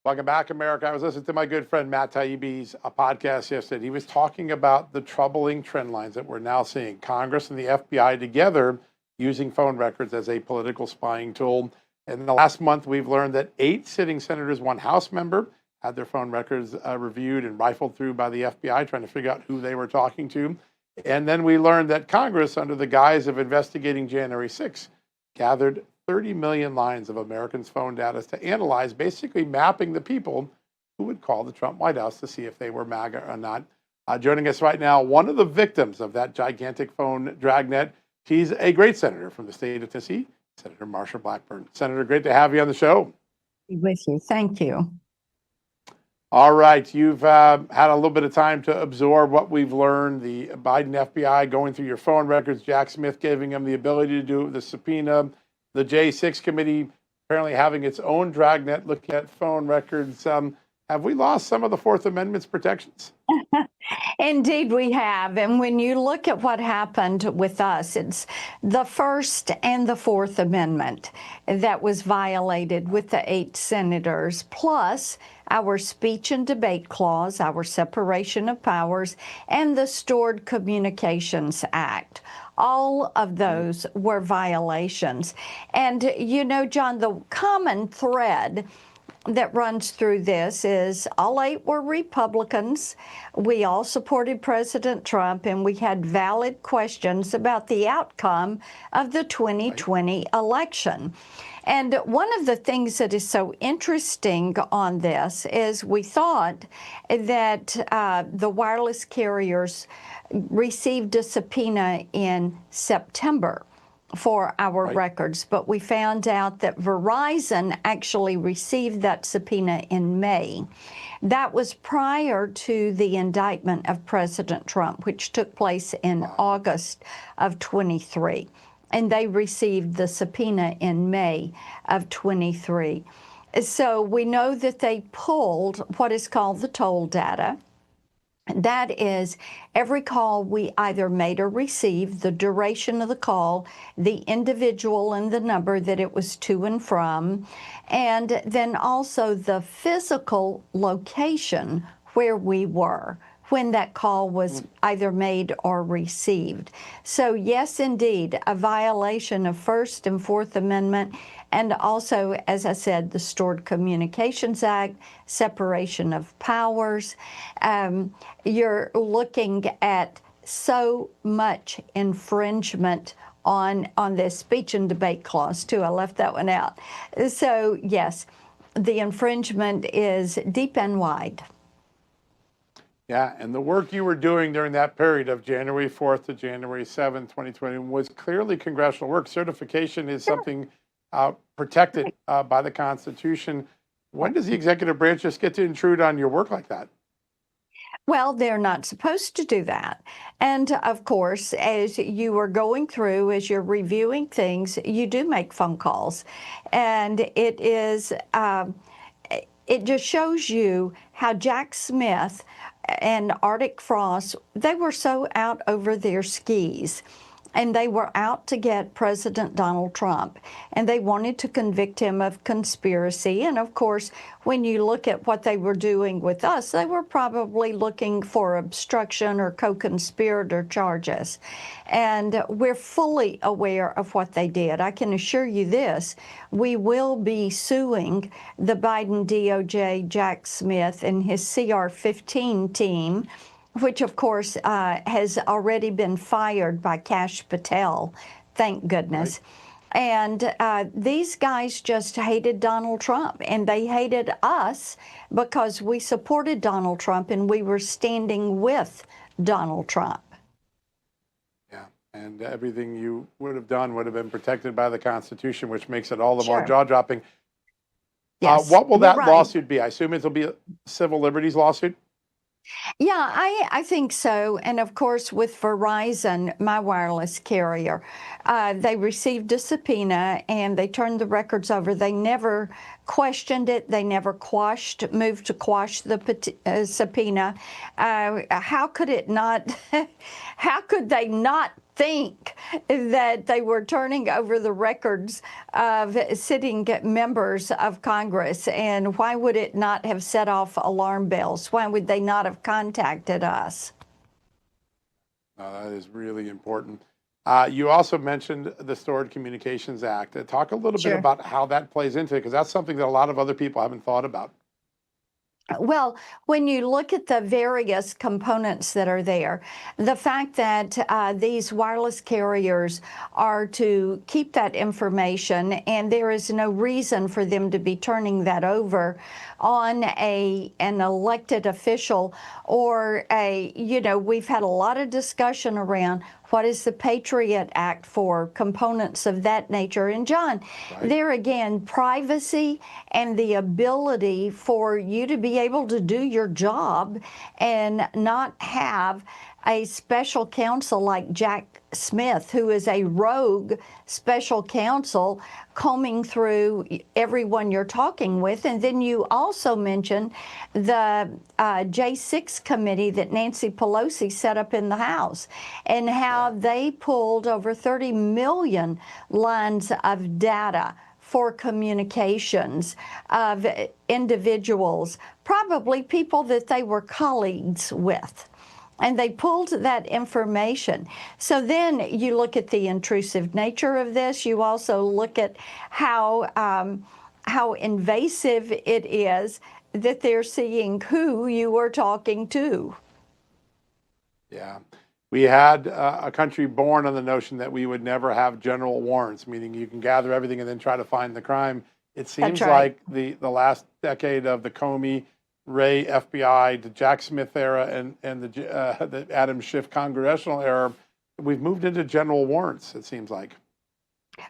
Welcome back, America. I was listening to my good friend Matt Taibbi's podcast yesterday. He was talking about the troubling trend lines that we're now seeing. Congress and the FBI together using phone records as a political spying tool. And in the last month, we've learned that 8 sitting senators, 1 House member, had their phone records reviewed and rifled through by the FBI, trying to figure out who they were talking to. And then we learned that Congress, under the guise of investigating January 6th, gathered 30 million lines of Americans' phone data to analyze, basically mapping the people who would call the Trump White House to see if they were MAGA or not. Joining us right now, one of the victims of that gigantic phone dragnet. She's a great senator from the state of Tennessee, Senator Marsha Blackburn. Senator, great to have you on the show. With you. Thank you. All right. You've had a little bit of time to absorb what we've learned. The Biden FBI going through your phone records, Jack Smith giving them the ability to do the subpoena, the J6 committee apparently having its own dragnet looking at phone records. Have we lost some of the Fourth Amendment's protections? Indeed, we have. And when you look at what happened with us, it's the First and the Fourth Amendment that was violated with the 8 senators, plus our speech and debate clause, our separation of powers, and the Stored Communications Act. All of those were violations. And, you know, John, the common thread that runs through this is all 8 were Republicans. We all supported President Trump, and we had valid questions about the outcome of the 2020 election. And one of the things that is so interesting on this is we thought that the wireless carriers received a subpoena in September for our records, but we found out that Verizon actually received that subpoena in May. That was prior to the indictment of President Trump, which took place in August of 23. And they received the subpoena in May of 23. So we know that they pulled what is called the toll data. That is every call we either made or received, the duration of the call, the individual and the number that it was to and from, and then also the physical location where we were when that call was either made or received. So yes, indeed, a violation of First and Fourth Amendment, and also, as I said, the Stored Communications Act, separation of powers. You're looking at so much infringement on this speech and debate clause, too. I left that one out. So, yes, the infringement is deep and wide. Yeah, and the work you were doing during that period of January 4th to January 7th, 2020 was clearly congressional work. Certification is something protected by the Constitution. When does the executive branch just get to intrude on your work like that? Well, they're not supposed to do that. And of course, as you are going through, as you're reviewing things, you do make phone calls. And it is, it just shows you how Jack Smith and Arctic Frost, they were so out over their skis. And they were out to get President Donald Trump, and they wanted to convict him of conspiracy. And of course, when you look at what they were doing with us, they were probably looking for obstruction or co-conspirator charges. And we're fully aware of what they did. I can assure you this, we will be suing the Biden DOJ, Jack Smith, and his CR-15 team, which, of course, has already been fired by Kash Patel, thank goodness. And these guys just hated Donald Trump, and they hated us because we supported Donald Trump and we were standing with Donald Trump. Yeah, and everything you would have done would have been protected by the Constitution, which makes it all the more jaw-dropping. Yes, what will that lawsuit be? I assume it'll be a civil liberties lawsuit? Yeah, I think so. And of course, with Verizon, my wireless carrier, they received a subpoena and they turned the records over. They never questioned it. They never moved to quash the subpoena. How could it not, how could they not think that they were turning over the records of sitting members of Congress. And why would it not have set off alarm bells? Why would they not have contacted us? That is really important. You also mentioned the Stored Communications Act. Talk a little bit about how that plays into it, because that's something that a lot of other people haven't thought about. Well, when you look at the various components that are there, the fact that these wireless carriers are to keep that information, and there is no reason for them to be turning that over on an elected official or we've had a lot of discussion around what is the Patriot Act for components of that nature. And John, there again, privacy and the ability for you to be able to do your job and not have a special counsel like Jack Smith, who is a rogue special counsel, combing through everyone you're talking with. And then you also mentioned the J6 committee that Nancy Pelosi set up in the House, and how they pulled over 30 million lines of data for communications of individuals, probably people that they were colleagues with. And they pulled that information. So then you look at the intrusive nature of this. You also look at how invasive it is that they're seeing who you are talking to. Yeah. We had a country born on the notion that we would never have general warrants, meaning you can gather everything and then try to find the crime. It seems like the last decade of the Comey, Wray FBI, the Jack Smith era, and the Adam Schiff congressional era, we've moved into general warrants, it seems like.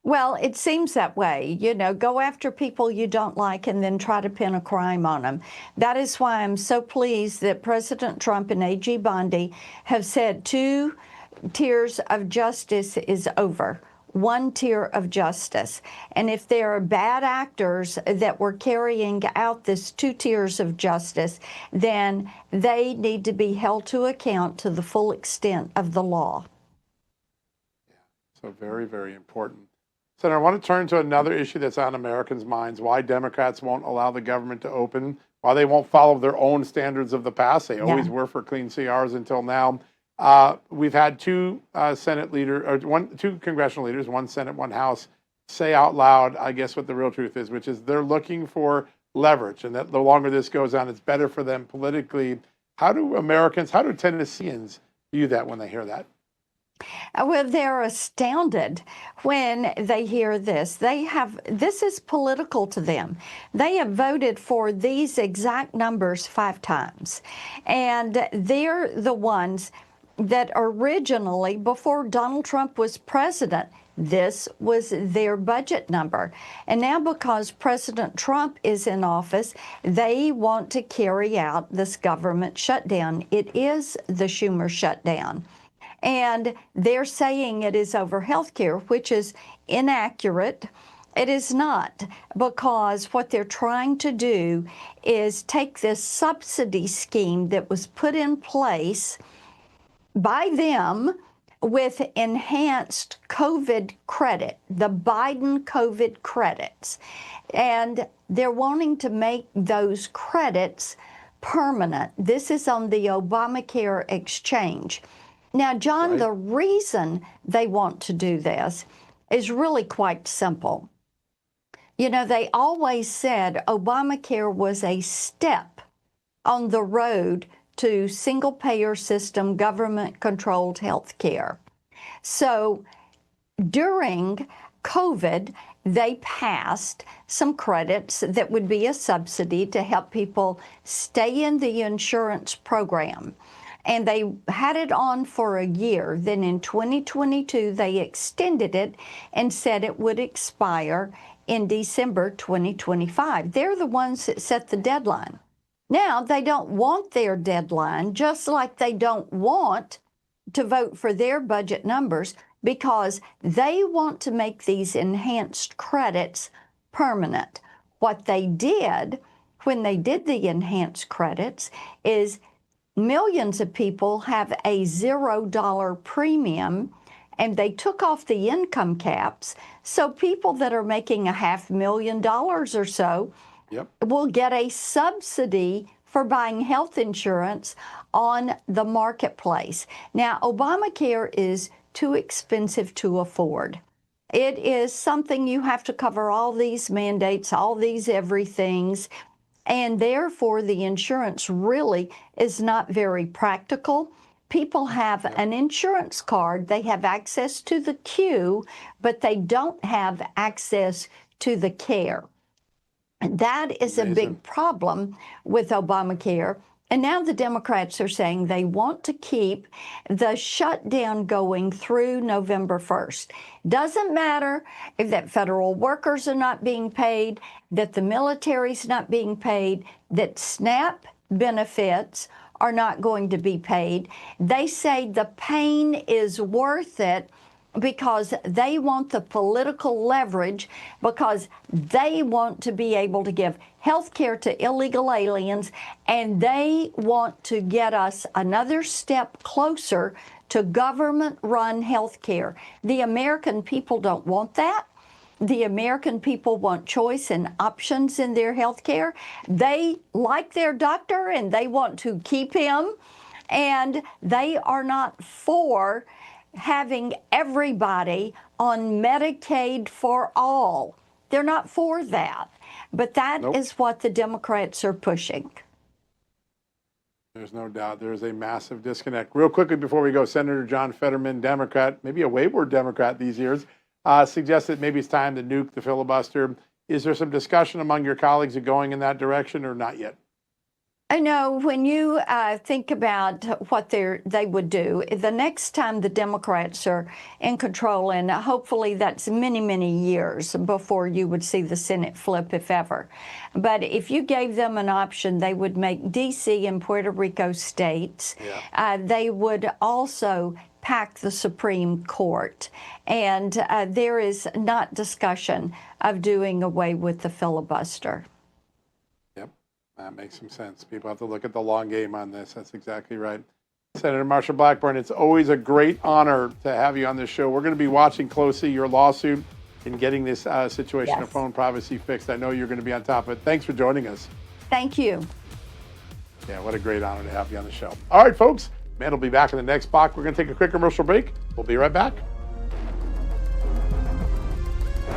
Well, it seems that way. Go after people you don't like and then try to pin a crime on them. That is why I'm so pleased that President Trump and AG Bondi have said 2 tiers of justice is over. 1 tier of justice. And if there are bad actors that were carrying out this 2 tiers of justice, then they need to be held to account to the full extent of the law. Yeah, so very, very important. Senator, I want to turn to another issue that's on Americans' minds, why Democrats won't allow the government to open, why they won't follow their own standards of the past. They always were for clean CRs until now. We've had 2 Senate leaders, or 2 congressional leaders, 1 Senate, 1 House, say out loud, I guess, what the real truth is, which is they're looking for leverage, and that the longer this goes on, it's better for them politically. How do Tennesseans view that when they hear that? Well, they're astounded when they hear this. This is political to them. They have voted for these exact numbers 5 times, and they're the ones that originally, before Donald Trump was president, this was their budget number. And now because President Trump is in office, they want to carry out this government shutdown. It is the Schumer shutdown. And they're saying it is over health care, which is inaccurate. It is not, because what they're trying to do is take this subsidy scheme that was put in place by them with enhanced COVID credit, the Biden COVID credits. And they're wanting to make those credits permanent. This is on the Obamacare exchange. Now, John, the reason they want to do this is really quite simple. They always said Obamacare was a step on the road to single-payer system, government-controlled health care. So during COVID, they passed some credits that would be a subsidy to help people stay in the insurance program. And they had it on for a year. Then in 2022, they extended it and said it would expire in December 2025. They're the ones that set the deadline. Now, they don't want their deadline, just like they don't want to vote for their budget numbers, because they want to make these enhanced credits permanent. What they did when they did the enhanced credits is millions of people have a $0 premium, and they took off the income caps. So people that are making $500,000 or so Yep. will get a subsidy for buying health insurance on the marketplace. Now, Obamacare is too expensive to afford. It is something you have to cover all these mandates, all these everythings, and therefore the insurance really is not very practical. People have an insurance card, they have access to the queue, but they don't have access to the care. That is a big problem with Obamacare. And now the Democrats are saying they want to keep the shutdown going through November 1st. Doesn't matter if that federal workers are not being paid, that the military's not being paid, that SNAP benefits are not going to be paid. They say the pain is worth it because they want the political leverage, because they want to be able to give health care to illegal aliens, and they want to get us another step closer to government-run health care. The American people don't want that. The American people want choice and options in their health care. They like their doctor and they want to keep him, and they are not for having everybody on Medicaid for all. They're not for that. But that is what the Democrats are pushing. There's no doubt. There's a massive disconnect. Real quickly before we go, Senator John Fetterman, Democrat, maybe a wayward Democrat these years, suggests that maybe it's time to nuke the filibuster. Is there some discussion among your colleagues of going in that direction or not yet? I know when you think about what they would do, the next time the Democrats are in control, and hopefully that's many, many years before you would see the Senate flip, if ever. But if you gave them an option, they would make D.C. and Puerto Rico states. Yeah. They would also pack the Supreme Court. And there is not discussion of doing away with the filibuster. That makes some sense. People have to look at the long game on this. That's exactly right. Senator Marsha Blackburn, it's always a great honor to have you on this show. We're going to be watching closely your lawsuit and getting this situation of phone privacy fixed. I know you're going to be on top of it. Thanks for joining us. Thank you. Yeah, what a great honor to have you on the show. All right, folks. Matt will be back in the next block. We're going to take a quick commercial break. We'll be right back.